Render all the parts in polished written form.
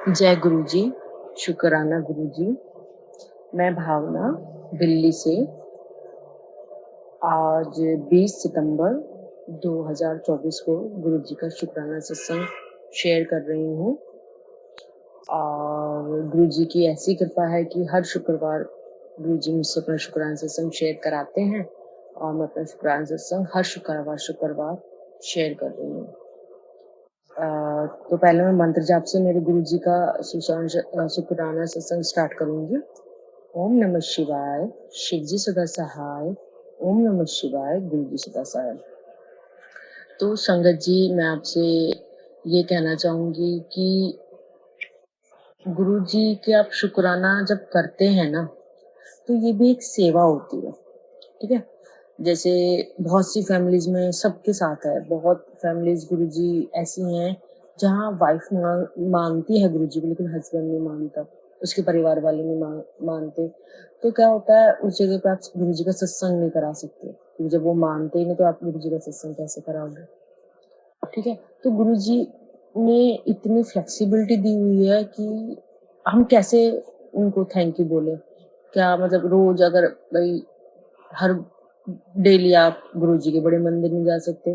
जय गुरु जी, शुकराना गुरु जी। मैं भावना दिल्ली से आज 20 सितंबर 2024 को गुरु जी का शुकराना सत्संग शेयर कर रही हूँ। और गुरु जी की ऐसी कृपा है कि हर शुक्रवार गुरु जी मुझसे अपना शुकराना सत्संग शेयर कराते हैं और मैं अपना शुकराना सत्संग हर शुक्रवार शेयर कर रही हूँ। तो पहले मैं मंत्र जाप से मेरे गुरु जी का शुकराना सत्संग स्टार्ट करूंगी। ओम नमः शिवाय, शिव जी सदा सहाय। ओम नमः शिवाय, गुरु जी सदा सहाय। तो संगत जी, मैं आपसे ये कहना चाहूंगी कि गुरु जी के आप शुक्राना जब करते हैं ना, तो ये भी एक सेवा होती है। ठीक है, जैसे बहुत सी फैमिलीज में सबके साथ है, बहुत फैमिलीज गुरुजी ऐसी हैं जहाँ वाइफ मानती है गुरुजी को, लेकिन हस्बैंड नहीं मानता, उसके परिवार वाले नहीं मानते। तो क्या होता है, उस जगह पे आप गुरुजी का सत्संग नहीं करा सकते, क्योंकि जब वो मानते ही नहीं तो आप गुरुजी का सत्संग कैसे कराओगे। ठीक है, तो गुरुजी ने इतनी फ्लेक्सिबिलिटी दी हुई है कि हम कैसे उनको थैंक यू बोले। क्या मतलब, रोज अगर भाई हर डेली आप गुरुजी के बड़े मंदिर नहीं जा सकते,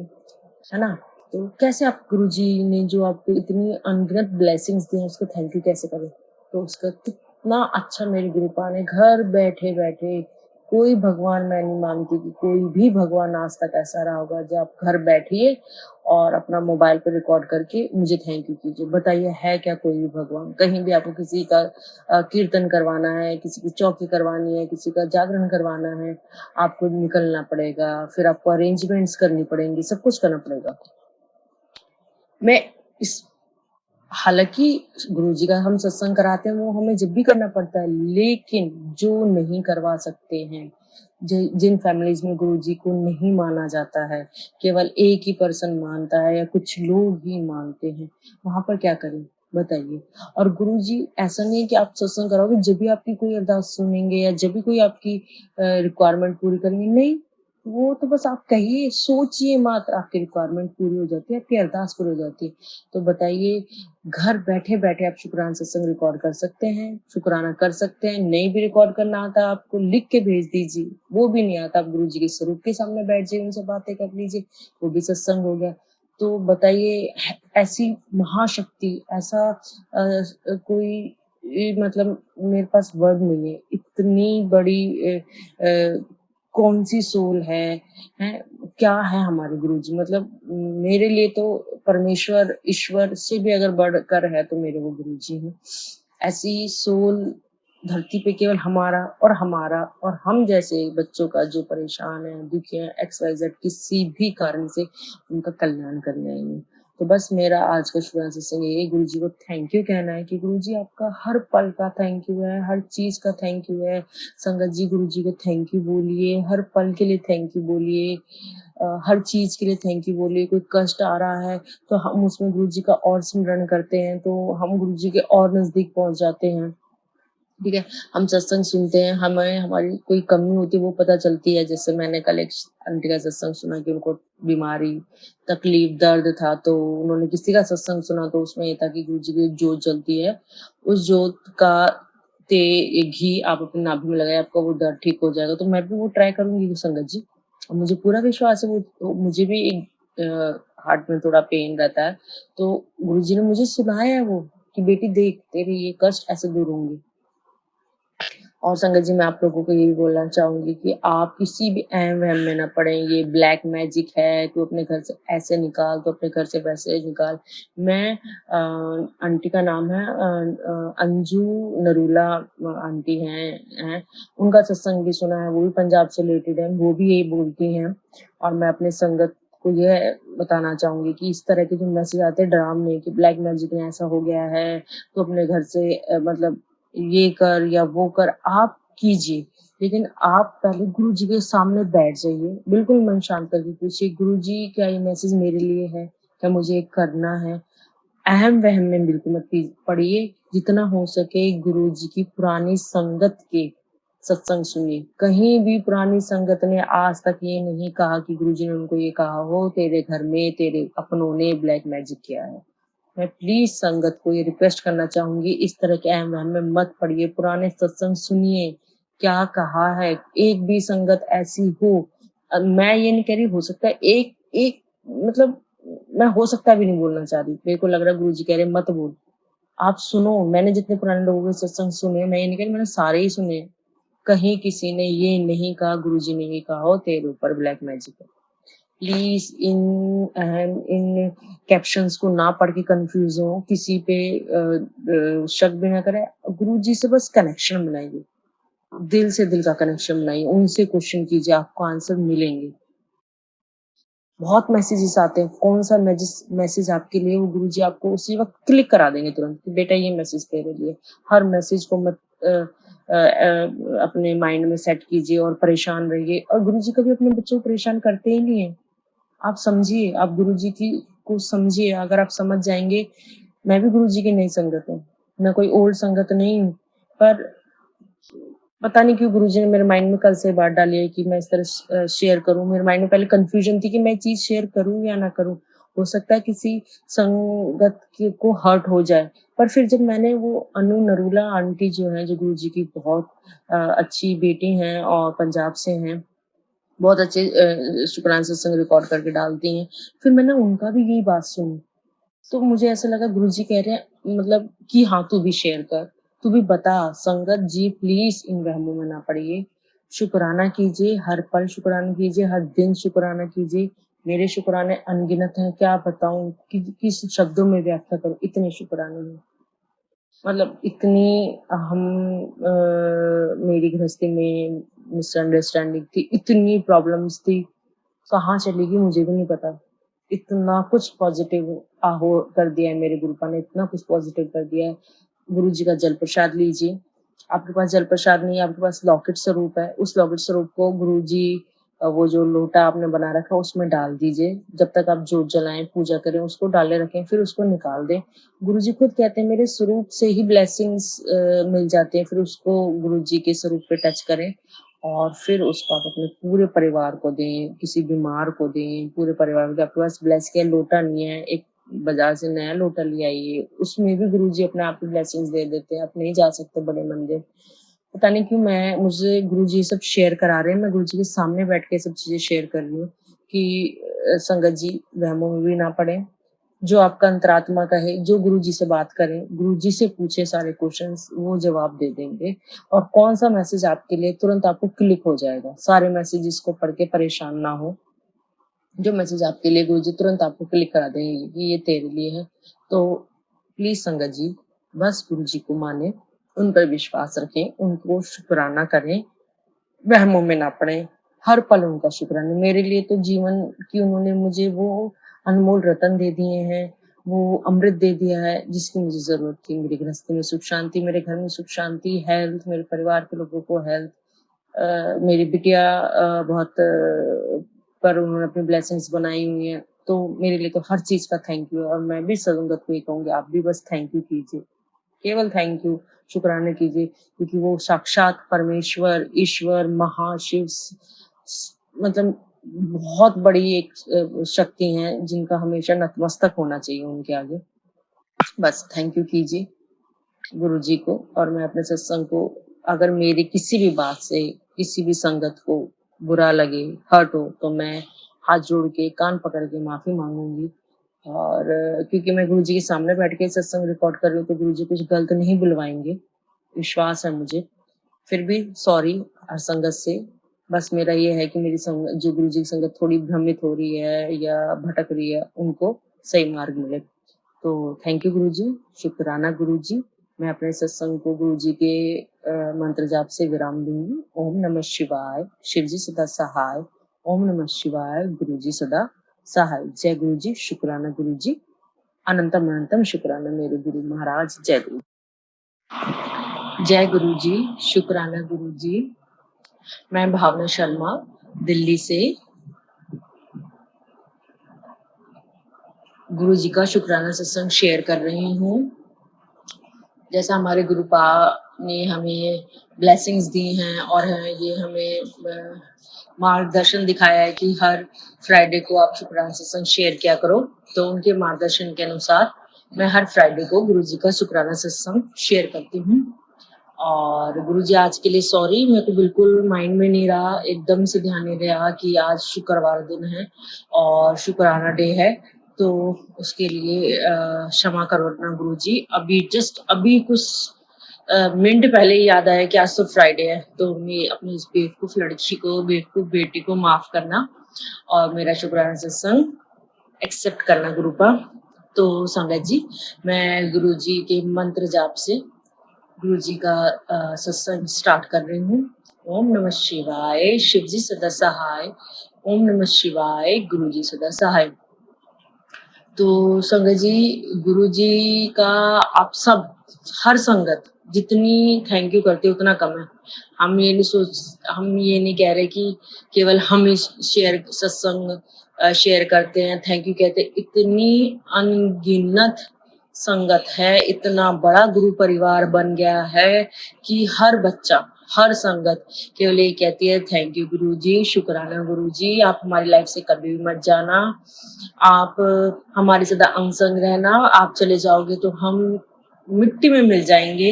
है ना? तो कैसे आप गुरुजी ने जो आपको इतनी अनगिनत ब्लेसिंग्स दी हैं, उसको थैंक यू कैसे करें। तो उसका कितना अच्छा मेरी कृपा ने घर बैठे बैठे, कोई भगवान मैं नहीं मानती कि कोई भी भगवान आज तक ऐसा रहा होगा जो आप घर बैठिए और अपना मोबाइल पे रिकॉर्ड करके मुझे थैंक यू कीजिए। बताइए, है क्या कोई भी भगवान? कहीं भी आपको किसी का कीर्तन करवाना है, किसी की चौकी करवानी है, किसी का जागरण करवाना है, आपको निकलना पड़ेगा, फिर आपको अरेंजमेंट्स करनी पड़ेंगी, सब कुछ करना पड़ेगा। मैं इस हालांकि गुरुजी का हम सत्संग कराते हैं वो हमें जब भी करना पड़ता है, लेकिन जो नहीं करवा सकते हैं, जिन फैमिलीज में गुरुजी को नहीं माना जाता है, केवल एक ही पर्सन मानता है या कुछ लोग ही मानते हैं, वहां पर क्या करें बताइए। और गुरुजी ऐसा नहीं है कि आप सत्संग कराओगे जब भी आपकी कोई अरदास सुनेंगे या जब भी कोई आपकी रिक्वायरमेंट पूरी करेंगे, नहीं। वो तो बस आप कहिए, सोचिए मात्र, आपकी रिक्वायरमेंट पूरी हो जाती है, आपकी अरदास पूरी हो जाती है। तो बताइए, घर बैठे बैठे आप शुक्राना सत्संग रिकॉर्ड कर सकते हैं, शुक्राना कर सकते हैं। नहीं भी रिकॉर्ड करना आता, आपको लिख के भेज दीजिए। वो भी नहीं आता, आप गुरु जी के स्वरूप के सामने बैठ जाइए, उनसे बातें कर लीजिए, वो भी सत्संग हो गया। तो बताइए, ऐसी महाशक्ति, ऐसा कोई मतलब मेरे पास वर्ड नहीं है, इतनी बड़ी कौन सी सोल है, क्या है हमारे गुरुजी। मतलब मेरे लिए तो परमेश्वर ईश्वर से भी अगर बढ़कर है तो मेरे वो गुरुजी हैं। ऐसी सोल धरती पे केवल हमारा और हम जैसे बच्चों का जो परेशान है, दुखी है, XYZ किसी भी कारण से, उनका कल्याण करने आई है। तो बस मेरा आज का शुक्राना सत्संग यही, गुरु जी को थैंक यू कहना है कि गुरु जी आपका हर पल का थैंक यू है, हर चीज का थैंक यू है। संगत जी गुरु जी को थैंक यू बोलिए, हर पल के लिए थैंक यू बोलिए, हर चीज के लिए थैंक यू बोलिए। कोई कष्ट आ रहा है तो हम उसमें गुरु जी का और स्मरण करते हैं, तो हम गुरु जी के और नजदीक पहुंच जाते हैं। ठीक है, हम सत्संग सुनते हैं, हमें हमारी कोई कमी होती है वो पता चलती है। जैसे मैंने कल एक आंटी का सत्संग सुना कि उनको बीमारी, तकलीफ, दर्द था, तो उन्होंने किसी का सत्संग सुना, तो उसमें ये था कि गुरु जी की जोत जलती है, उस जोत का घी आप अपने नाभि में लगाए, आपका वो दर्द ठीक हो जाएगा। तो मैं भी वो ट्राई करूंगी संगत जी, और मुझे पूरा विश्वास है वो मुझे भी एक हार्ट में थोड़ा पेन रहता है, तो गुरु जी ने मुझे सुनाया है वो कि बेटी देख, तेरे ये कष्ट ऐसे दूर होंगे। और संगत जी, मैं आप लोगों को ये भी बोलना चाहूंगी कि आप किसी भी अहम वहम में ना पड़े। ये ब्लैक मैजिक है, तू अपने घर से ऐसे निकाल, तो अपने घर से वैसे निकाल। मैं आंटी का नाम है अंजू नरूला आंटी हैं, उनका सत्संग भी सुना है, वो भी पंजाब से रिलेटेड है, वो भी यही बोलती हैं। और मैं अपने संगत को यह बताना चाहूंगी कि इस तरह के जो मैसेज आते हैं डरावने कि ब्लैक मैजिक में ऐसा हो गया है, तो अपने घर से मतलब ये कर या वो कर, आप कीजिए, लेकिन आप पहले गुरु जी के सामने बैठ जाइए, बिल्कुल मन शांत करके पूछिए, गुरु जी क्या ये मैसेज मेरे लिए है, क्या मुझे करना है। अहम वहम में बिल्कुल मत पड़िए। जितना हो सके गुरु जी की पुरानी संगत के सत्संग सुनिए। कहीं भी पुरानी संगत ने आज तक ये नहीं कहा कि गुरु जी ने उनको ये कहा हो तेरे घर में तेरे अपनों ने ब्लैक मैजिक किया है। मैं प्लीज संगत को ये रिक्वेस्ट करना चाहूंगी, इस तरह के अहम वहम में मत पड़िए, पुराने सत्संग सुनिए, क्या कहा है। एक भी संगत ऐसी हो, मैं ये नहीं कह रही, हो सकता है एक एक मतलब, मैं हो सकता भी नहीं बोलना चाह रही, मेरे को लग रहा है गुरुजी कह रहे मत बोल, आप सुनो। मैंने जितने पुराने लोगों के सत्संग सुने, मैं ये नहीं कह रही मैंने सारे ही सुने, कहीं किसी ने ये नहीं कहा, गुरुजी ने ये कहा हो तेरे ऊपर ब्लैक मैजिक है। प्लीज इन कैप्शंस को ना पढ़ के कंफ्यूज हो, किसी पे शक भी ना करें। गुरुजी से बस कनेक्शन बनाइए, दिल से दिल का कनेक्शन बनाइए, उनसे क्वेश्चन कीजिए, आपको आंसर मिलेंगे। बहुत मैसेजेस आते हैं, कौन सा मैसेज आपके लिए, वो गुरुजी आपको उसी वक्त क्लिक करा देंगे तुरंत कि बेटा ये मैसेज तेरे लिए। हर मैसेज को मत अपने माइंड में सेट कीजिए और परेशान रहिए। और गुरुजी कभी अपने बच्चों को परेशान करते ही नहीं है। आप समझिए, आप गुरुजी की को समझिए, अगर आप समझ जाएंगे। मैं भी गुरुजी की नई संगत हूँ, मैं कोई ओल्ड संगत नहीं हूँ, पर पता नहीं क्यों गुरुजी ने मेरे माइंड में कल से बात डाली है कि मैं इस तरह शेयर करूं। मेरे माइंड में पहले कंफ्यूजन थी कि मैं चीज शेयर करूं या ना करूं, हो सकता है किसी संगत को हर्ट हो जाए। पर फिर जब मैंने वो अनु नरूला आंटी जो है, जो गुरुजी की बहुत अच्छी बेटी हैं और पंजाब से हैं, बहुत अच्छे शुक्राना सत्संग रिकॉर्ड करके डालती हैं, फिर मैंने उनका भी यही बात सुनी। तो मुझे ऐसा लगा गुरुजी कह रहे हैं मतलब कि हाँ तू भी शेयर कर, तू भी बता। संगत जी प्लीज इन वहमों में ना पड़िए, शुक्राना कीजिए, हर पल शुक्राना कीजिए, हर दिन शुक्राना कीजिए। मेरे शुक्राने अनगिनत हैं, क्या बताऊं किस शब्दों में व्याख्या करूं, इतने शुक्राने हैं। मतलब इतनी हम मेरी गृहस्थी में मिसअंडरस्टैंडिंग थी, इतनी प्रॉब्लम्स थी, कहाँ चलेगी मुझे भी नहीं पता। इतना कुछ पॉजिटिव आहो कर दिया है मेरे गुरुपा ने, इतना कुछ पॉजिटिव कर दिया है। गुरु जी का जल प्रसाद लीजिए, आपके पास जल प्रसाद नहीं है, आपके पास लॉकेट स्वरूप है, उस लॉकेट स्वरूप को गुरु जी वो जो लोटा आपने बना रखा है उसमें डाल दीजिए। जब तक आप जोत जलाएं, पूजा करें, उसको डाले रखें, फिर उसको निकाल दें। गुरु जी खुद कहते हैं मेरे स्वरूप से ही ब्लेसिंग्स मिल जाते हैं। फिर उसको गुरु जी के स्वरूप पे टच करें और फिर उसको आप अपने पूरे परिवार को दें, किसी बीमार को दें, पूरे परिवार को दें। आपके पास ब्लेस किया लोटा नहीं है, एक बाजार से नया लोटा ले आइए, उसमें भी गुरुजी अपने आप ही ब्लेसिंग्स दे देते हैं। आप नहीं जा सकते बड़े मंदिर, पता नहीं क्यों मैं मुझे गुरुजी सब शेयर करा रहे हैं, मैं गुरुजी के सामने बैठ के सब चीजें शेयर कर रही हूँ कि संगत जी वहमों में भी ना पड़े। जो आपका अंतरात्मा कहे, जो गुरुजी से बात करें, गुरुजी से पूछे सारे क्वेश्चंस, वो जवाब दे देंगे। और कौन सा मैसेज आपके लिए तुरंत आपको क्लिक हो जाएगा, सारे मैसेजेस को पढ़ के परेशान ना हो। जो मैसेज आपके लिए गुरुजी तुरंत आपको क्लिक करा देंगे कि ये तेरे लिए है। तो प्लीज संगत जी बस गुरुजी को माने, उन पर विश्वास रखें, उनको शुक्राना करें, वहमों में ना पड़े, हर पल उनका शुक्राना। मेरे लिए तो जीवन की उन्होंने मुझे वो अनमोल रतन दे दिए हैं, वो अमृत दे दिया है जिसकी मुझे जरूरत थी। मेरी गृहस्थी में सुख शांति, मेरे घर में सुख शांति, हेल्थ, मेरे परिवार के लोगों को हेल्थ, मेरी बिटिया बहुत पर उन्होंने अपनी ब्लेसिंग्स बनाई हुई है। तो मेरे लिए तो हर चीज का थैंक यू। और मैं भी संगत को ये कहूंगी, आप भी बस थैंक यू कीजिए, केवल थैंक यू, शुक्राना कीजिए, क्योंकि वो साक्षात परमेश्वर, ईश्वर, महाशिव मतलब बहुत बड़ी एक शक्ति है, जिनका हमेशा नतमस्तक होना चाहिए उनके आगे। बस थैंक यू कीजिए गुरु जी को। और मैं अपने सत्संग को, अगर मेरी किसी भी बात से किसी भी संगत को बुरा लगे, हर्ट हो, तो मैं हाथ जोड़ के कान पकड़ के माफी मांगूंगी। और क्योंकि मैं गुरु जी के सामने बैठ के सत्संग रिकॉर्ड कर रही हूँ, तो गुरु जी कुछ गलत नहीं बुलवाएंगे, विश्वास है मुझे। फिर भी सॉरी हर संगत से। बस मेरा ये है कि मेरी संगत, जो गुरु जी की संगत थोड़ी भ्रमित हो रही है या भटक रही है, उनको सही मार्ग मिले। तो थैंक यू गुरु जी, शुक्राना गुरु जी। मैं अपने सत्संग को गुरु जी के मंत्र जाप से विराम दूंगी। ओम नमः शिवाय, शिव जी सदा सहाय। ओम नमः शिवाय, गुरु जी सदा सहाय। जय गुरु जी, शुक्राना गुरु जी, अनंतम अनंतम शुक्राना मेरे गुरु महाराज। जय गुरु, जय गुरु जी, शुक्राना गुरु जी। मैं भावना शर्मा दिल्ली से गुरु जी का शुक्राना सत्संग शेयर कर रही हूँ। जैसा हमारे गुरुपा ने हमें ब्लेसिंग्स दी हैं और ये हमें मार्गदर्शन दिखाया है कि हर फ्राइडे को आप शुक्राना सत्संग शेयर किया करो, तो उनके मार्गदर्शन के अनुसार मैं हर फ्राइडे को गुरुजी का शुक्राना सत्संग शेयर करती हूँ। और गुरुजी आज के लिए सॉरी, मेरे को बिल्कुल माइंड में नहीं रहा, एकदम से ध्यान नहीं रहा कि आज शुक्रवार दिन है और शुक्राना डे है, तो उसके लिए क्षमा करो ना गुरुजी। अभी जस्ट अभी कुछ मिनट पहले ही याद आया कि आज तो फ्राइडे है, तो मैं अपनी इस बेवकूफ लड़की को, बेवकूफ बेटी को माफ करना और मेरा शुक्राना सत्संग एक्सेप्ट करना गुरु का। तो संगत जी, मैं गुरु जी के मंत्र जाप से गुरु जी का सत्संग स्टार्ट कर रही हूँ। ओम नमः शिवाय, शिव जी सदा सहाय। ओम नमः शिवाय, गुरु जी सदा सहाय। तो संगत जी, गुरु जी का आप सब हर संगत जितनी थैंक यू करते हो उतना कम है। हम ये नहीं कह रहे कि केवल हम ही शेयर सत्संग शेयर करते हैं, थैंक यू कहते हैं। इतनी अनगिनत संगत है, इतना बड़ा गुरु परिवार बन गया है कि हर बच्चा, हर संगत केवल ये कहती है थैंक यू गुरुजी, शुक्राना गुरुजी, आप हमारी लाइफ से कभी भी मत जाना, आप हमारे सदा अंग संग रहना, आप चले जाओगे तो हम मिट्टी में मिल जाएंगे।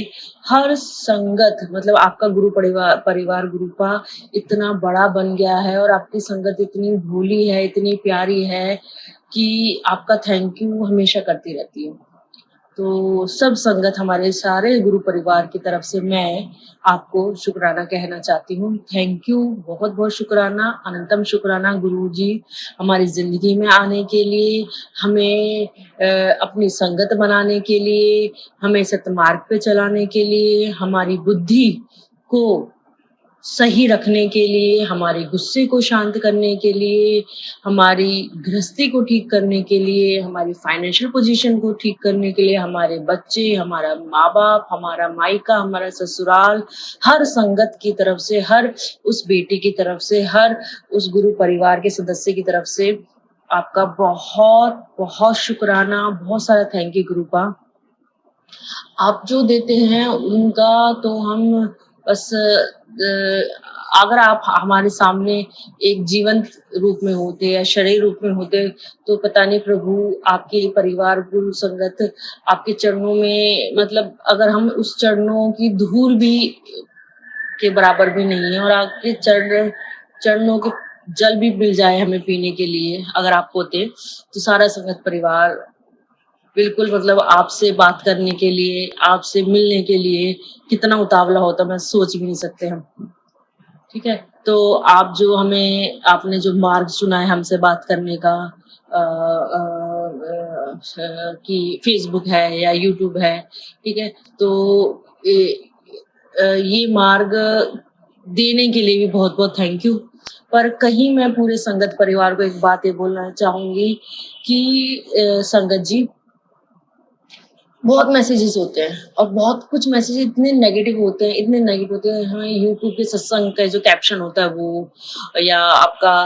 हर संगत मतलब आपका गुरु परिवार गुरु का इतना बड़ा बन गया है और आपकी संगत इतनी भोली है, इतनी प्यारी है कि आपका थैंक यू हमेशा करती रहती है। तो सब संगत हमारे सारे गुरु परिवार की तरफ से मैं आपको शुक्राना कहना चाहती हूँ। थैंक यू, बहुत बहुत शुक्राना, अनंतम शुक्राना गुरु जी, हमारी जिंदगी में आने के लिए, हमें अपनी संगत बनाने के लिए, हमें सतमार्ग पे चलाने के लिए, हमारी बुद्धि को सही रखने के लिए, हमारे गुस्से को शांत करने के लिए, हमारी गृहस्थी को ठीक करने के लिए, हमारी फाइनेंशियल पोजीशन को ठीक करने के लिए, हमारे बच्चे, हमारा माँ बाप, हमारा मायका, हमारा ससुराल, हर संगत की तरफ से, हर उस बेटी की तरफ से, हर उस गुरु परिवार के सदस्य की तरफ से आपका बहुत बहुत शुक्राना, बहुत सारा थैंक यू गुरु का। आप जो देते हैं उनका तो हम बस अगर आप हमारे सामने एक जीवंत रूप में होते या शरीर रूप में होते तो पता नहीं प्रभु, आपके परिवार गुरु संगत आपके चरणों में, मतलब अगर हम उस चरणों की धूल भी के बराबर भी नहीं है और आपके चरणों के जल भी मिल जाए हमें पीने के लिए अगर आप होते, तो सारा संगत परिवार बिल्कुल मतलब आपसे बात करने के लिए, आपसे मिलने के लिए कितना उतावला होता, मैं सोच भी नहीं सकते हम। ठीक है, तो आप जो हमें, आपने जो मार्ग चुना है हमसे बात करने का, कि फेसबुक है या यूट्यूब है, ठीक है, तो ये मार्ग देने के लिए भी बहुत बहुत थैंक यू। पर कहीं मैं पूरे संगत परिवार को एक बात ये बोलना चाहूंगी कि संगत जी, बहुत मैसेजेस होते हैं और बहुत कुछ मैसेज इतने नेगेटिव होते हैं, इतने नेगेटिव होते हैं। हाँ, यूट्यूब के सत्संग का जो कैप्शन होता है वो, या आपका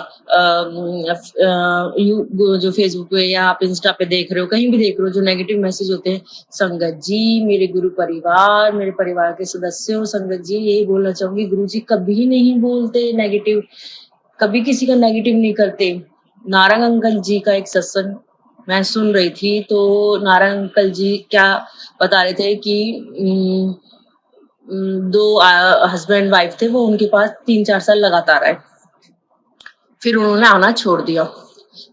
जो फेसबुक पे या आप इंस्टा पे देख रहे हो, कहीं भी देख रहे हो, जो नेगेटिव मैसेज होते हैं, संगत जी, मेरे गुरु परिवार, मेरे परिवार के सदस्यों, संगत जी यही बोलना चाहूंगी, गुरु जी कभी नहीं बोलते नेगेटिव, कभी किसी का नेगेटिव नहीं करते। नारंग अंकल जी का एक सत्संग मैं सुन रही थी, तो नारायण अंकल जी क्या बता रहे थे कि दो हस्बैंड वाइफ थे, वो उनके पास 3-4 साल लगातार आए, फिर उन्होंने आना छोड़ दिया।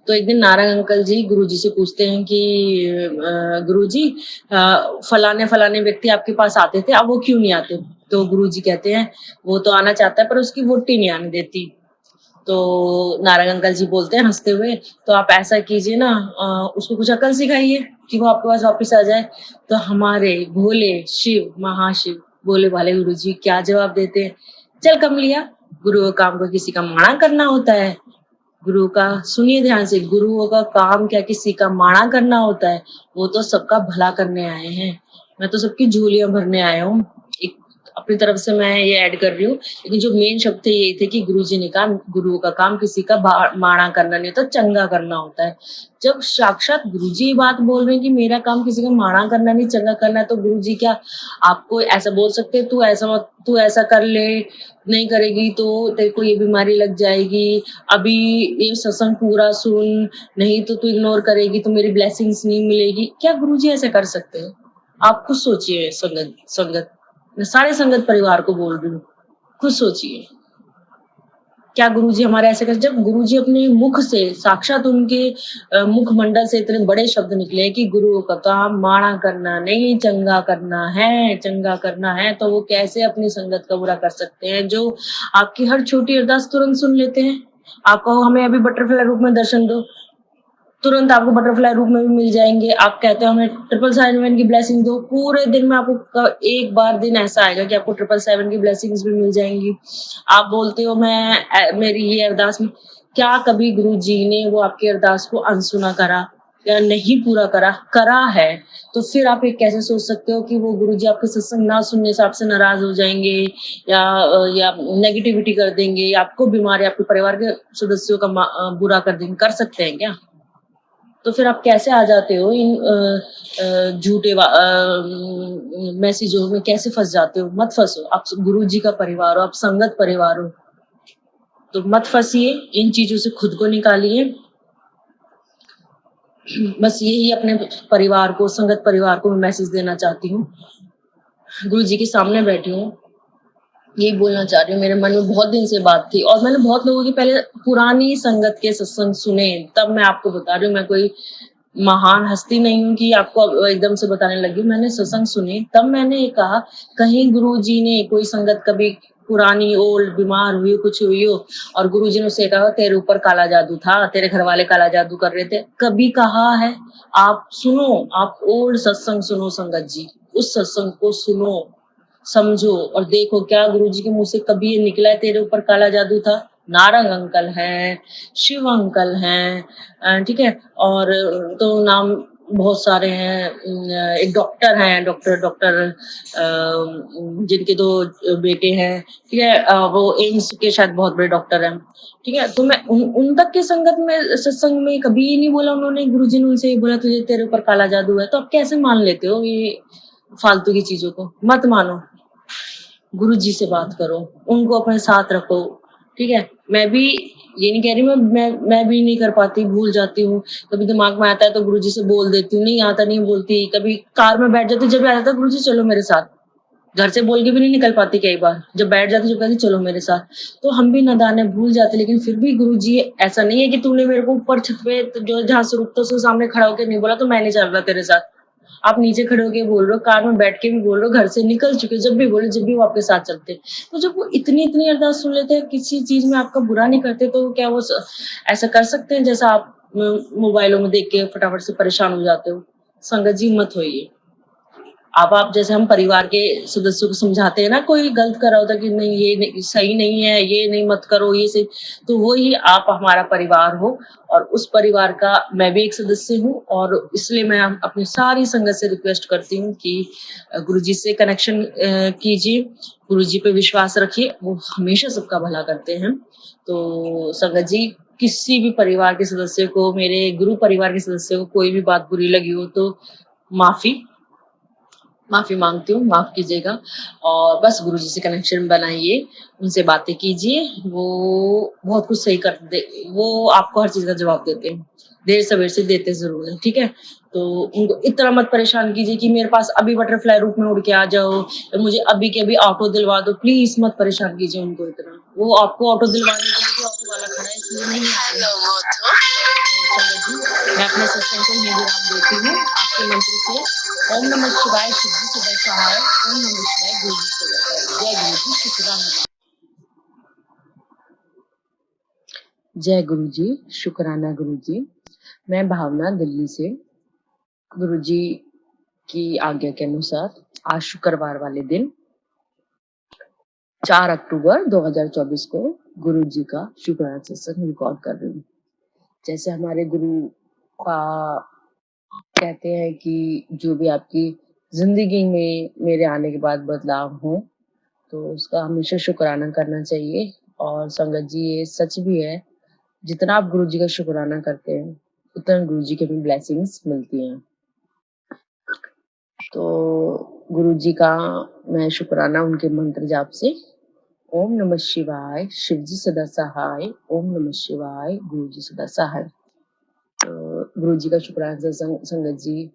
तो एक दिन नारायण अंकल जी गुरुजी से पूछते हैं कि गुरुजी, फलाने फलाने व्यक्ति आपके पास आते थे, अब वो क्यों नहीं आते? तो गुरुजी कहते हैं वो तो आना चाहता है पर उसकी वोटी नहीं आने देती। तो नारायण अंकल जी बोलते हैं हंसते हुए, तो आप ऐसा कीजिए ना, उसको कुछ अकल सिखाइए कि वो आपके पास वापिस आ जाए। तो हमारे भोले शिव, महाशिव, भोले भाले गुरु जी क्या जवाब देते हैं? चल कमलिया, गुरु का काम को किसी का माना करना होता है। गुरु का सुनिए ध्यान से, गुरुओं का काम क्या किसी का माना करना होता है? वो तो सबका भला करने आए हैं, मैं तो सबकी झोलियां भरने आया हूँ। अपनी तरफ से मैं ये ऐड कर रही हूँ, लेकिन जो मेन शब्द थे यही थे कि गुरुजी ने कहा गुरु का काम किसी का माड़ा करना नहीं होता, चंगा करना होता है। जब साक्षात गुरुजी ये बात बोल रहे हैं कि मेरा काम किसी का माड़ा करना नहीं, चंगा करना है, तो गुरुजी क्या आपको ऐसा बोल सकते हैं, तू ऐसा कर ले, नहीं करेगी तो तेरे को ये बीमारी लग जाएगी, अभी ये सत्संग पूरा सुन, नहीं तो तू इग्नोर करेगी तो मेरी ब्लेसिंग्स नहीं मिलेगी। क्या गुरुजी ऐसे कर सकते हैं? आप खुद सोचिए। संगत संगत मैं सारे संगत परिवार को बोल रही हूँ, खुद सोचिए। क्या गुरुजी हमारे ऐसे कर, जब गुरुजी अपने मुख से साक्षात उनके मुखमंडल से इतने बड़े शब्द निकले कि गुरु का काम माड़ा करना नहीं, चंगा करना है, चंगा करना है, तो वो कैसे अपनी संगत का बुरा कर सकते हैं, जो आपकी हर छोटी अरदास तुरंत सुन लेते हैं। आप कहो हमें अभी बटरफ्लाई रूप में दर्शन दो, तुरंत आपको बटरफ्लाई रूप में भी मिल जाएंगे। आप कहते हो हमें 777 की ब्लेसिंग दो, पूरे दिन में आपको एक बार दिन ऐसा आएगा कि आपको 777 की ब्लेसिंग्स भी मिल जाएंगी। आप बोलते हो मेरी ये अरदास में, क्या कभी गुरु जी ने वो आपकी अरदास को अनसुना करा या नहीं पूरा करा है, तो फिर आप ये कैसे सोच सकते हो कि वो गुरु जी आपके सत्संग ना सुनने से आपसे नाराज हो जाएंगे या नेगेटिविटी कर देंगे, या आपको बीमारी आपके परिवार के सदस्यों का बुरा कर देंगे? कर सकते हैं क्या? तो फिर आप कैसे आ जाते हो इन झूठे मैसेजों में, कैसे फंस जाते हो? मत फंसो। आप गुरु जी का परिवार हो, आप संगत परिवार हो, तो मत फंसिए, इन चीजों से खुद को निकालिए। बस यही अपने परिवार को, संगत परिवार को मैं मैसेज देना चाहती हूँ। गुरु जी के सामने बैठी हूँ, यही बोलना चाह रही हूँ। मेरे मन में बहुत दिन से बात थी और मैंने बहुत लोगों की पहले पुरानी संगत के सत्संग सुने, तब मैं आपको बता रही हूँ। मैं कोई महान हस्ती नहीं हूँ कि आपको एकदम से बताने लगी। मैंने सत्संग सुने, तब मैंने ये कहा कहीं गुरुजी ने कोई संगत कभी पुरानी ओल्ड बीमार हुई, कुछ हुई हो, और गुरुजी ने उससे कहा तेरे ऊपर काला जादू था, तेरे घर वाले काला जादू कर रहे थे, कभी कहा है? आप सुनो, आप ओल्ड सत्संग सुनो संगत जी, उस सत्संग को सुनो, समझो और देखो क्या गुरुजी के मुंह से कभी ये निकला है तेरे ऊपर काला जादू था? नारंग अंकल हैं, शिव अंकल हैं, ठीक है, और तो नाम बहुत सारे हैं। एक डॉक्टर हैं, डॉक्टर जिनके दो बेटे हैं, ठीक है, वो एम्स के शायद बहुत बड़े डॉक्टर हैं, ठीक है। तो मैं उन तक के संगत में, सत्संग में कभी ये नहीं बोला उन्होंने, गुरुजी ने उनसे ये बोला तुझे तेरे ऊपर काला जादू है, तो आप कैसे मान लेते हो ये फालतू की चीजों को? मत मानो, गुरुजी से बात करो, उनको अपने साथ रखो, ठीक है। मैं भी ये नहीं कह रही मैं भी नहीं कर पाती, भूल जाती हूँ, कभी दिमाग में आता है तो गुरुजी से बोल देती हूँ, नहीं आता नहीं बोलती, कभी कार में बैठ जाती, जब आता गुरुजी चलो मेरे साथ, घर से बोल के भी नहीं निकल पाती, कई बार जब बैठ जाती जब कहती चलो मेरे साथ, तो हम भी नादान है, भूल जाते। लेकिन फिर भी गुरुजी ऐसा नहीं है कि तूने मेरे को ऊपर छत पे जो जहाँ से रुकता उसके सामने खड़ा होकर नहीं बोला तो मैं नहीं चल रहा तेरे साथ। आप नीचे खड़े होके बोल रहे हो, कार में बैठ के भी बोल रहे हो, घर से निकल चुके, जब भी बोले, जब भी वो आपके साथ चलते, तो जब वो इतनी इतनी अरदास सुन लेते हैं, किसी चीज में आपका बुरा नहीं करते, तो क्या वो ऐसा कर सकते हैं जैसा आप मोबाइलों में देख के फटाफट से परेशान हो जाते हो? संगत जी मत होइए। आप जैसे हम परिवार के सदस्यों को समझाते हैं ना, कोई गलत कर रहा होता कि नहीं ये नहीं, सही नहीं है, ये नहीं मत करो, ये सही, तो वही आप हमारा परिवार हो, और उस परिवार का मैं भी एक सदस्य हूँ, और इसलिए मैं अपनी सारी संगत से रिक्वेस्ट करती हूँ कि गुरुजी से कनेक्शन कीजिए, गुरुजी पे विश्वास रखिए, वो हमेशा सबका भला करते हैं। तो संगत जी, किसी भी परिवार के सदस्य को, मेरे गुरु परिवार के सदस्य को कोई भी बात बुरी लगी हो तो माफी माफी मांगती हूँ, माफ कीजिएगा। और बस गुरुजी से कनेक्शन बनाइए, उनसे बातें कीजिए, वो बहुत कुछ सही कर दे, वो आपको हर चीज का जवाब देते हैं, देर सवेर से देते जरूर है, ठीक है। तो उनको इतना मत परेशान कीजिए कि मेरे पास अभी बटरफ्लाई रूप में उड़ के आ जाओ, या मुझे अभी के अभी ऑटो दिलवा दो, प्लीज मत परेशान कीजिए उनको इतना। वो आपको ऑटो दिलवाने के लिए ऑटो वाला खड़ा है, इसलिए नहीं आएगा। संगत जी, मैं अपने सत्संग को यही विराम देती हूँ आपके मंत्र से। ओम नमः शिवाय, सिद्धि सदा सहाय, ओम नमः शिवाय, गुरु जी सदा। जय गुरु जी, शुक्राना। जय गुरु जी, शुक्राना गुरु जी। मैं भावना दिल्ली से। गुरु जी की आज्ञा के अनुसार आज शुक्रवार वाले दिन 4 अक्टूबर 2024 को गुरु जी का शुक्राना सत्संग रिकॉर्ड कर रही हूँ। जैसे हमारे गुरु का कहते हैं कि जो भी आपकी जिंदगी में मेरे आने के बाद बदलाव हो, तो उसका हमेशा शुक्राना करना चाहिए। और संगत जी ये सच भी है, जितना आप गुरु जी का शुक्राना करते हैं, उतना गुरु जी की भी ब्लेसिंग्स मिलती हैं। तो गुरु जी का मैं शुक्राना उनके मंत्र जाप से ओम नमः शिवाय, शिव जी सदा सहाय, ओम नमः शिवाय, गुरु जी सदा सहाय। गुरु जी का शुक्राना से संगत जी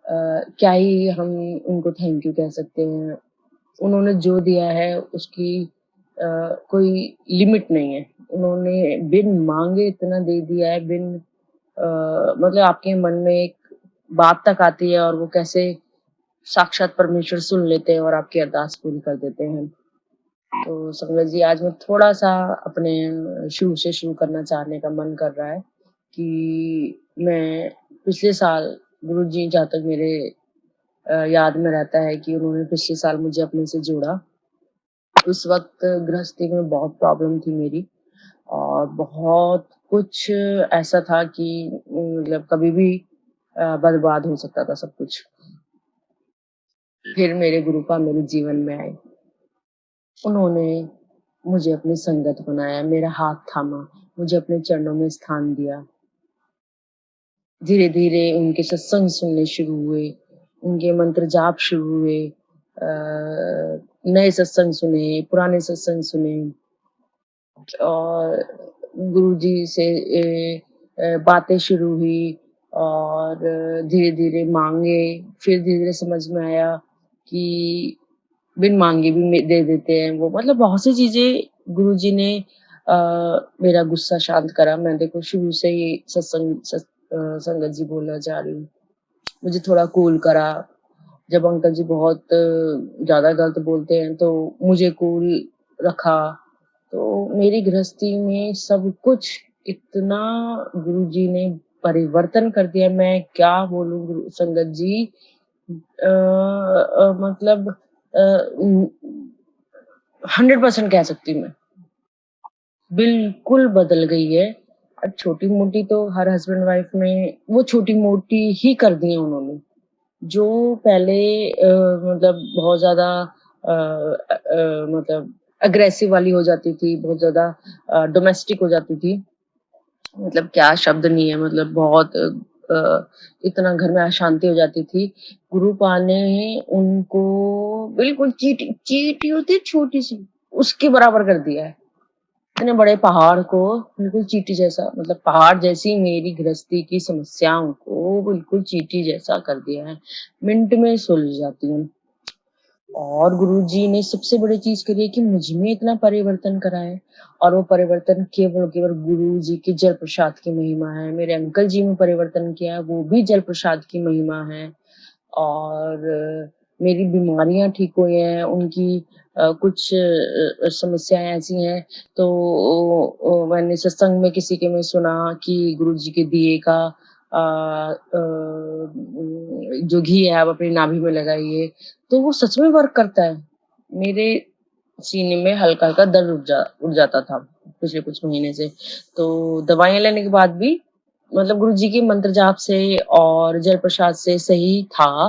क्या ही हम उनको थैंक यू कह सकते हैं। उन्होंने जो दिया है उसकी कोई लिमिट नहीं है। उन्होंने बिन मांगे इतना दे दिया है, बिन मतलब आपके मन में एक बात तक आती है और वो कैसे साक्षात परमेश्वर सुन लेते हैं और आपकी अरदास पूरी कर देते हैं। तो संगत जी आज मैं थोड़ा-सा अपने शुरू से शुरू करना चाहने का मन कर रहा है कि मैं पिछले साल गुरुजी जहाँ तक मेरे याद में रहता है कि उन्होंने पिछले साल मुझे अपने से जोड़ा। उस वक़्त गृहस्थी में बहुत प्रॉब्लम थी मेरी और बहुत कुछ ऐसा था कि मतलब कभी भी बर्बाद हो सकता था सब कुछ। फिर मेरे गुरुपा मेरे जीवन में आए। उन्होंने मुझे अपनी संगत बनाया, मेरा हाथ थामा, मुझे अपने चरणों में स्थान दिया। धीरे-धीरे उनके सत्संग सुनने शुरू हुए, उनके मंत्र जाप शुरू हुए, नए सत्संग सुने, पुराने सत्संग सुने और गुरुजी से बातें शुरू हुई और धीरे-धीरे माँगे, फिर धीरे-धीरे समझ में आया कि बिन माँगे भी दे देते हैं वो। मतलब बहुत सी चीज़ें गुरुजी ने अ, मेरा गुस्सा शांत करा। मैं देखो शुरू से ही संगत जी बोलना चाह रही हूँ। मुझे थोड़ा कूल करा। जब अंकल जी बहुत ज़्यादा गलत बोलते हैं तो मुझे कूल रखा। तो मेरी गृहस्थी में सब कुछ इतना गुरुजी ने परिवर्तन कर दिया, मैं क्या बोलूँ गुरु संगत जी। मतलब अ, उम, 100% कह सकती हूँ मैं। बिल्कुल बदल गई है। छोटी-मोटी तो हर हस्बैंड-वाइफ में वो छोटी-मोटी ही कर दी हैं उन्होंने। जो पहले मतलब बहुत ज़्यादा मतलब अग्रेसिव वाली हो जाती थी, बहुत ज़्यादा डोमेस्टिक हो जाती थी। मतलब क्या शब्द नहीं है, मतलब बहुत इतना घर में अशांति हो जाती थी। गुरुपाल ने उनको बिल्कुल चींटी चींटी होती है छोटी-सी, उसके बराबर कर दिया है। इतने बड़े पहाड़ को बिल्कुल चींटी जैसा, मतलब पहाड़ जैसी मेरी गृहस्थी की समस्याओं को बिल्कुल चींटी जैसा कर दिया है। मिनट में सुलझ जाती हूँ। और गुरुजी ने सबसे बड़ी चीज़ करी है कि मुझ में इतना परिवर्तन करा है और वो परिवर्तन केवल और केवल गुरुजी के जल प्रसाद की महिमा है। मेरे अंकल जी में परिवर्तन किया है, वो भी जल प्रसाद की महिमा है। और मेरी बीमारियाँ ठीक हुई हैं, उनकी कुछ समस्याएँ ऐसी हैं तो मैंने सत्संग में किसी के में सुना कि गुरुजी के दिए का जो घी है आप अपनी नाभि में लगाइए, तो वो सच में वर्क करता है। मेरे सीने में हल्का-हल्का दर्द उठ जाता था पिछले कुछ महीने से। तो दवाइयाँ लेने के बाद भी मतलब गुरुजी के मंत्र जाप से और जल प्रसाद से सही था,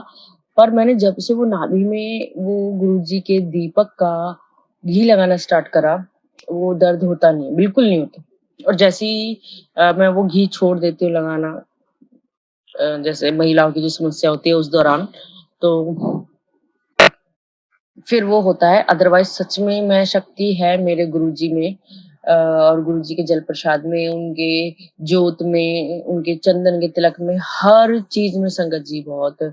पर मैंने जब से वो नाभि में वो गुरुजी के दीपक का घी लगाना स्टार्ट करा, वो दर्द होता नहीं है, बिल्कुल नहीं होता। और जैसे ही मैं वो घी छोड़ देती हूँ लगाना, जैसे महिलाओं की जो समस्या होती है उस दौरान, तो फिर वो होता है। अदरवाइज़ सच में मैं शक्ति है मेरे गुरुजी में और गुरुजी के जल प्रसाद में, उनके जोत में, उनके चंदन के तिलक में, हर चीज़ में संगत जी बहुत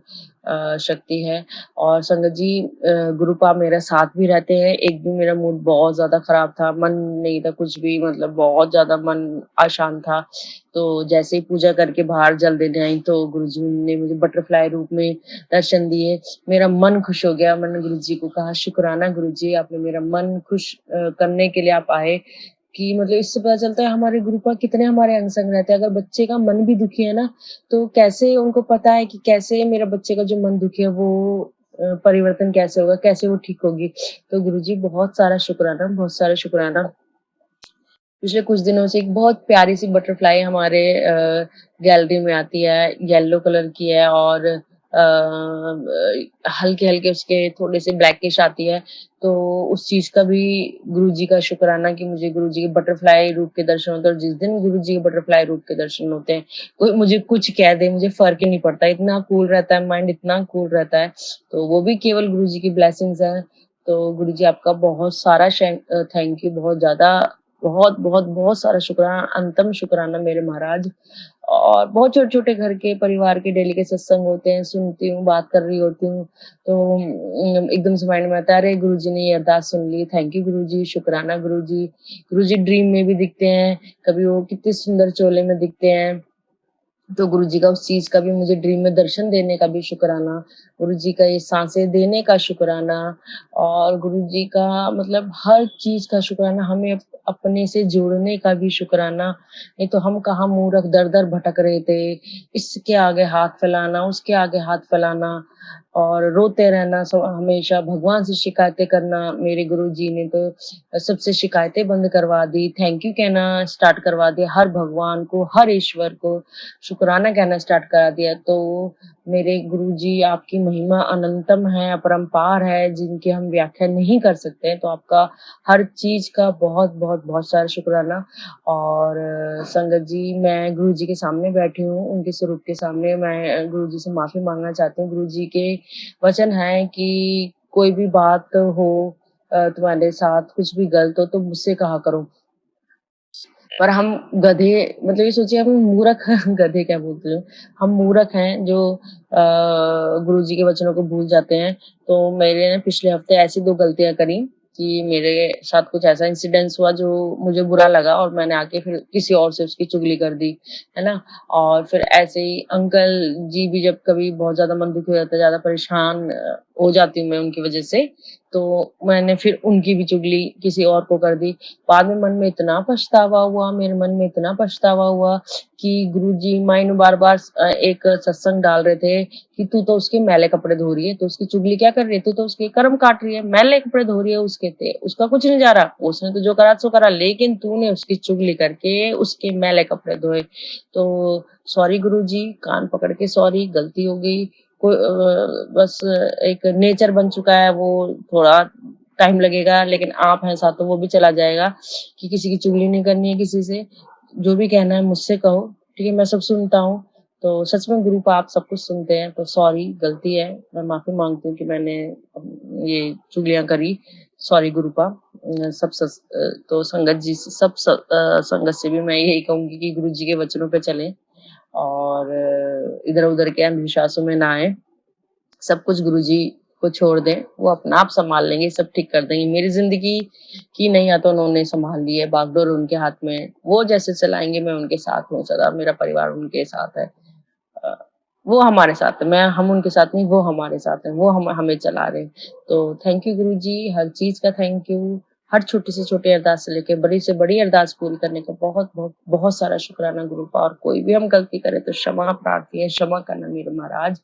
शक्ति है। और संगत जी गुरुपा मेरा साथ भी रहते हैं। एक दिन मेरा मूड बहुत ज़्यादा खराब था, मन नहीं था कुछ भी, मतलब बहुत ज़्यादा मन अशांत था। तो जैसे ही पूजा करके बाहर जल देने आई तो गुरुजी ने मुझे बटरफ्लाई रूप में दर्शन दिए। मेरा मन खुश हो गया। मैंने गुरुजी को कहा शुक्राना गुरुजी, आपने मेरा मन खुश करने के लिए आप आए। कि मतलब इससे पता चलता है हमारे गुरुपा कितने हमारे अंग संग रहते हैं। अगर बच्चे का मन भी दुखी है ना, तो कैसे उनको पता है कि कैसे मेरा बच्चे का जो मन दुखी है वो परिवर्तन कैसे होगा, कैसे वो ठीक होगी। तो गुरुजी बहुत सारा शुक्राना, बहुत सारा शुक्राना। पिछले कुछ दिनों से एक बहुत प्यारी सी बटरफ्लाई हमारे गैलरी में आती है, येलो कलर की है और हल्के हल्के उसके थोड़े से ब्लैकिश आती है, तो उस चीज का भी गुरुजी का शुक्राना कि मुझे गुरुजी के बटरफ्लाई रूप के दर्शन होते हैं। और जिस दिन गुरुजी के बटरफ्लाई रूप के दर्शन होते हैं, कोई मुझे कुछ कह दे, मुझे फर्क ही नहीं पड़ता, इतना कूल रहता है माइंड, इतना कूल रहता है। तो वो भी केवल गुरुजी की ब्लेसिंग्स है। तो गुरुजी आपका बहुत सारा थैंक यू, बहुत ज्यादा, बहुत बहुत बहुत सारा शुक्राना, अंतम शुक्राना मेरे महाराज। और बहुत छोटे छोटे घर के परिवार के डेली के सत्संग होते हैं, सुनती हूँ, बात कर रही होती हूँ, तो एकदम से माइंड में आता है, अरे गुरुजी ने ये अरदास सुन ली, थैंक यू गुरुजी, शुक्राना गुरुजी। गुरुजी ड्रीम में भी दिखते हैं, कभी वो कितने सुंदर चोले में दिखते हैं, तो गुरुजी का उस चीज का भी मुझे ड्रीम में दर्शन देने का भी शुक्राना, गुरुजी का ये सांसें देने का शुक्राना, और गुरुजी का मतलब हर चीज का शुक्राना, हमें अपने से जोड़ने का भी शुक्राना। नहीं तो हम कहाँ मूर्ख दर दर भटक रहे थे, इसके आगे हाथ फैलाना, उसके आगे हाथ फैलाना, और रोते रहना, सब हमेशा भगवान से शिकायतें करना। मेरे गुरुजी ने तो सबसे शिकायतें बंद करवा दी, थैंक यू कहना स्टार्ट करवा दिया, हर भगवान को, हर ईश्वर को शुक्राना कहना स्टार्ट करा दिया। तो मेरे गुरुजी, आपकी महिमा अनंतम है, अपरंपार है, जिनकी हम व्याख्या नहीं कर सकते। तो आपका हर चीज का बहुत बहुत बहुत सारा शुक्राना। और संगत जी, मैं गुरुजी के सामने बैठी हूँ, उनके स्वरूप के सामने मैं गुरुजी से माफी मांगना चाहती हूँ। गुरुजी के वचन है कि कोई भी बात हो तुम्हारे साथ कुछ भी गलत हो तो मुझसे कहा करो। पर हम गधे, मतलब ये सोचिए हम मूर्ख गधे क्या बोलते हैं, हम मूर्ख हैं जो गुरुजी के वचनों को भूल जाते हैं। तो मेरे ने पिछले हफ्ते ऐसी 2 गलतियाँ करी कि मेरे साथ कुछ ऐसा इंसिडेंस हुआ जो मुझे बुरा लगा, और मैंने आके फिर किसी और से उसकी चुगली कर दी, है ना? और फिर ऐसे ही अंकल जी भी जब कभी बहुत ज़्यादा मन दुखी हो जाता है, ज़्यादा परेशान हो जाती हूँ मैं उनकी वजह से, तो मैंने फिर उनकी भी चुगली किसी और को कर दी। बाद में मन में इतना पछतावा हुआ, मेरे मन में इतना पछतावा हुआ कि गुरुजी माइंड बार-बार एक सत्संग डाल रहे थे कि तू तो उसके मैले कपड़े धो रही है, तो उसकी चुगली क्या कर रही है, तू तो उसके कर्म काट रही है, मैले कपड़े धो रही है उसके ते, उसका कुछ नहीं जा रहा, उसने तो जो करा सो करा, लेकिन तूने उसकी चुगली करके उसके मैले कपड़े धोए। तो सॉरी गुरुजी, कान पकड़ के सॉरी, गलती हो गई। बस एक नेचर बन चुका है वो, थोड़ा टाइम लगेगा, लेकिन आप हैं साथ तो वो भी चला जाएगा कि किसी की चुगली नहीं करनी है किसी से, जो भी कहना है मुझसे कहो, ठीक है, मैं सब सुनता हूँ। तो सच में गुरु का आप सब कुछ सुनते हैं, तो सॉरी, गलती है, मैं माफी मांगती हूँ कि मैंने ये चुगलियां करी। सॉरी गुरु का तो संगत जी से संगत से भी मैं यही कहूंगी कि गुरु जी के वचनों पे चलें, और इधर उधर के अंधविश्वासों में ना आए, सब कुछ गुरुजी को छोड़ दें, वो अपना आप संभाल लेंगे, सब ठीक कर देंगे। मेरी ज़िंदगी की नैया तो उन्होंने संभाल ली है, बागडोर उनके हाथ में है। वो जैसे चलाएँगे मैं उनके साथ हूँ सदा, मेरा परिवार उनके साथ है। अ, वो हमारे साथ है, मैं हम उनके साथ नहीं, वो हमारे साथ हैं, वो हमें चला रहे हैं। तो थैंक यू गुरुजी, हर चीज़ का थैंक यू। हर छोटी से छोटी अरदास से लेके बड़ी से बड़ी अरदास पूरी करने का बहुत बहुत बहुत सारा शुक्राना गुरु का। और कोई भी हम गलती करें तो क्षमा प्रार्थी है, क्षमा करना मेरे महाराज।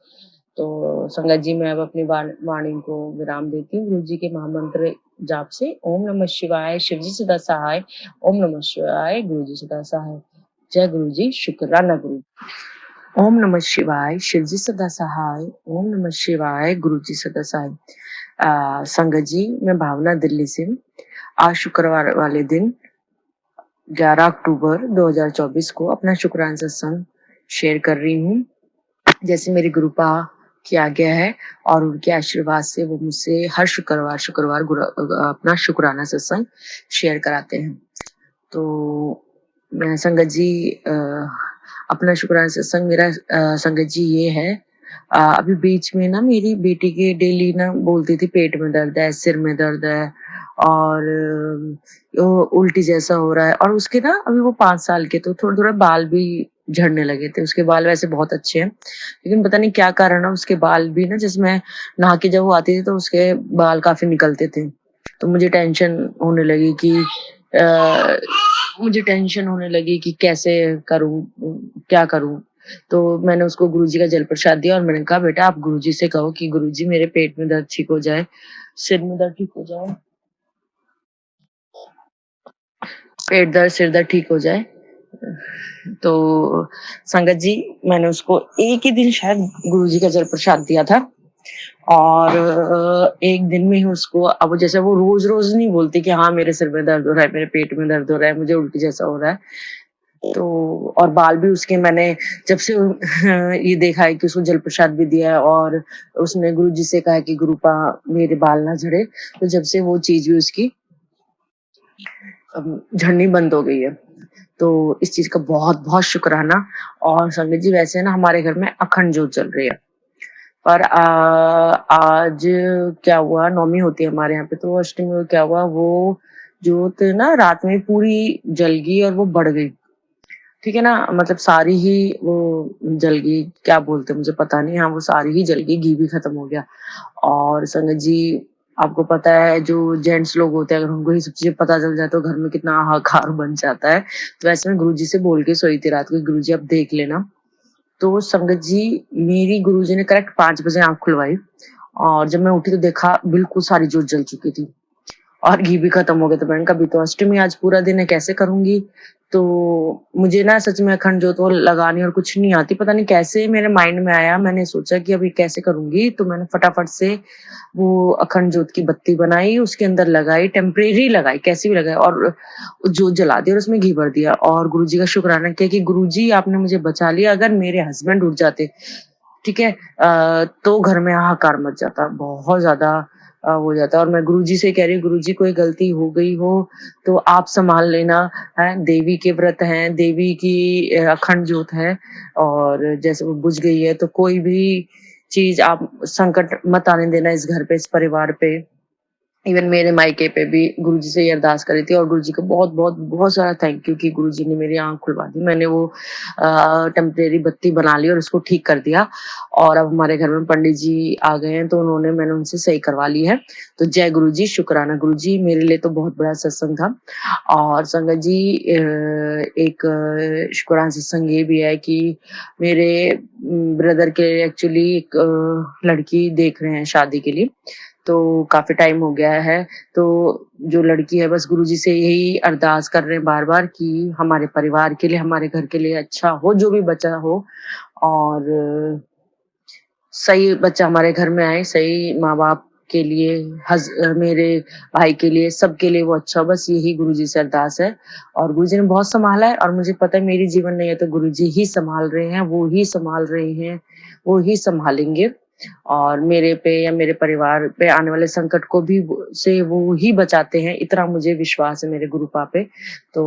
तो संगत जी, मैं अब अपनी वाणी को विराम देती हूँ गुरु जी के महामंत्र जाप से। ओम नमः शिवाय, शिव जी सदा सहाय। ओम नमः शिवाय, गुरु जी सदा सहाय। जय गुरु जी, शुक्राना गुरु। ओम नमः शिवाय, शिव जी सदा सहाय। ओम नमः शिवाय, गुरु जी सदा सहाय। संगत जी, मैं भावना दिल्ली से हूँ। आज शुक्रवार वाले दिन 11 अक्टूबर 2024 को अपना शुक्राना सत्संग शेयर कर रही हूँ। जैसे मेरे गुरुपा की आज्ञा है और उनके आशीर्वाद से वो मुझसे हर शुक्रवार अपना शुक्राना सत्संग शेयर कराते हैं। तो मैं संगत जी, अपना शुक्राना सत्संग मेरा संगत जी ये है, अभी बीच में ना मेरी बेटी के डेली ना बोलती थी पेट में दर्द है, सिर में दर्द है, और उल्टी जैसा हो रहा है। और उसके ना अभी वो 5 साल के, तो थोड़े थोड़े बाल भी झड़ने लगे थे। उसके बाल वैसे बहुत अच्छे हैं, लेकिन पता नहीं क्या कारण है, उसके बाल भी ना, जिसमें नहा के जब वो आती थी तो उसके बाल काफी निकलते थे। तो मुझे टेंशन होने लगी कि मुझे टेंशन होने लगी कि कैसे करूं, क्या करूं। तो मैंने उसको गुरुजी का जल प्रसाद दिया और मैंने कहा, बेटा आप गुरुजी से कहो कि गुरुजी मेरे पेट में दर्द ठीक हो जाए, सिर में दर्द ठीक हो जाए, पेट दर्द सिर दर्द ठीक हो जाए। तो संगत जी, मैंने उसको एक ही दिन शायद गुरुजी का जल प्रसाद दिया था और एक दिन में ही उसको, अब जैसे वो रोज-रोज नहीं बोलती कि हाँ, मेरे सिर में दर्द हो रहा है, मेरे पेट में दर्द हो रहा है, मुझे उल्टी जैसा हो रहा है। तो और बाल भी उसके मैंने जब से ये देखा है कि उसको जल प्रसाद भी दिया है और उसने गुरुजी से कहा है कि गुरुपा मेरे बाल ना झड़े, तो जब से वो चीज़ भी उसकी झड़नी बंद हो गई है। तो इस चीज़ का बहुत-बहुत शुक्राना। और संगत जी, वैसे ना हमारे घर में अखंड जोत जल रही है। पर आज क्या हुआ, नवमी होती है हमारे यहाँ पे, तो अष्टमी में क्या हुआ, वो जोत ना रात में पूरी जल गई और वो बढ़ गई। ठीक है ना? मतलब सारी ही वो जल गई, क्या बोलते हैं मुझे पता नहीं, हाँ, वो सारी ही जल गई, घी भी खत्म हो गया। और संगत जी, आपको पता है जो जेंट्स लोग होते हैं, अगर उनको ये सब चीज़ें पता चल जाए तो घर में कितना हाहाकार बन जाता है। तो ऐसे में गुरुजी से बोल के सोई थी रात को, गुरुजी आप देख लेना। तो संगत जी, मेरी गुरुजी ने करेक्ट 5 बजे आँख खुलवाई और जब मैं उठी तो देखा बिल्कुल सारी जोत जल चुकी थी। और घी भी खत्म हो गया, तो मैंने कहा अभी तो अष्टमी, आज पूरा दिन है, कैसे करूँगी? तो मुझे ना सच में अखंड जोत वो लगानी और कुछ नहीं आती, पता नहीं कैसे मेरे माइंड में आया, मैंने सोचा कि अभी कैसे करूँगी? तो मैंने फटाफट से वो अखंड जोत की बत्ती बनाई, उसके अंदर लगाई, टेम्परेरी लगाई, कैसी भी लगाई और जोत जला दी और उसमें घी भर दिया और गुरुजी का शुक्राना किया कि गुरुजी आपने मुझे बचा लिया, अगर मेरे हस्बैंड उठ जाते, ठीक है, तो घर में हाहाकार मच जाता, बहुत ज़्यादा हो जाता। और मैं गुरुजी से कह रही हूँ, गुरुजी कोई गलती हो गई हो तो आप सँभाल लेना, हैं? देवी के व्रत हैं, देवी की अखंड ज्योत है और जैसे वो बुझ गई है तो कोई भी चीज़ आप संकट मत आने देना इस घर पे, इस परिवार पे। इवन मेरे मायके पे भी गुरुजी से ये अरदास करी थी और गुरुजी को बहुत सारा थैंक यू कि गुरुजी ने मेरी आँख खुलवा दी। मैंने वो टेम्परेरी बत्ती बना ली और उसको ठीक कर दिया और अब हमारे घर में पंडित जी आ गए हैं, तो मैंने उनसे सही करवा ली है। तो जय गुरुजी, शुक्राना गुरुजी, मेरे लिए तो बहुत बड़ा सत्संग था। और संगत जी, एक शुक्राना सत्संग ये भी है कि मेरे ब्रदर के एक्चुअली एक लड़की देख रहे हैं शादी के लिए। तो काफ़ी टाइम हो गया है, तो जो लड़की है बस गुरुजी से यही अरदास कर रहे हैं बार-बार कि हमारे परिवार के लिए, हमारे घर के लिए अच्छा हो, जो भी बचा हो और सही बच्चा हमारे घर में आए, सही माँ-बाप के लिए, मेरे भाई के लिए, सबके लिए वो अच्छा हो, बस यही गुरुजी से अरदास है। और गुरुजी ने बहुत सँभाला है और मुझे पता है मेरी जीवन नहीं है तो गुरुजी ही सँभाल रहे हैं, वो ही सँभाल रहे हैं, वो ही सँभालेंगे और मेरे पे या मेरे परिवार पे आने वाले संकट को भी वो ही बचाते हैं, इतना मुझे विश्वास है मेरे गुरुपा पे। तो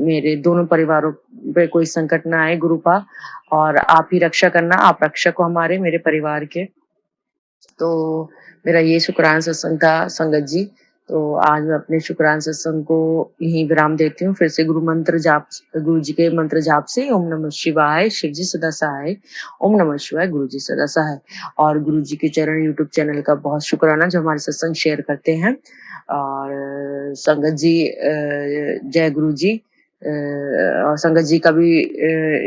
मेरे दोनों परिवारों पे कोई संकट ना आए गुरुपा, और आप ही रक्षा करना, आप रक्षक हो हमारे, मेरे परिवार के। तो मेरा ये शुक्राना सत्संग था संगत जी। तो आज मैं अपने शुक्राना सत्संग को यहीं विराम देती हूँ। फिर से गुरु जी के मंत्र जाप से ओम नमः शिवाय, शिव जी सदा सहाय, ओम नमः शिवाय, गुरु जी सदा सहाय। और गुरु जी के चरण यूट्यूब चैनल का बहुत शुक्राना जो हमारे सत्संग शेयर करते हैं। और संगत जी, जय गुरु जी। और संगत जी का भी,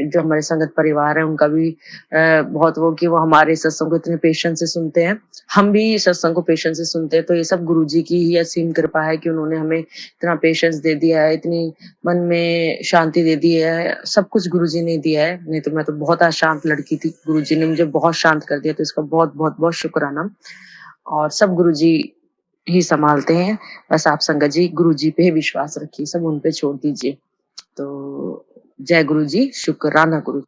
जो हमारे संगत परिवार है उनका भी बहुत वो कि वो हमारे सत्संग को इतने पेशेंस से सुनते हैं। हम भी सत्संग को पेशेंस से सुनते हैं, तो ये सब गुरुजी की ही असीम कृपा है कि उन्होंने हमें इतना पेशेंस दे दिया है, इतनी मन में शांति दे दी है, सब कुछ गुरुजी ने दिया है, नहीं तो मैं तो बहुत अशांत लड़की थी, गुरुजी ने मुझे बहुत शांत कर दिया, तो इसका बहुत शुक्राना। और सब गुरुजी ही सँभालते हैं, बस आप संगत जी गुरुजी पे ही विश्वास रखिए, सब उन पे छोड़ दीजिए। तो जय गुरुजी, शुक्राना गुरु।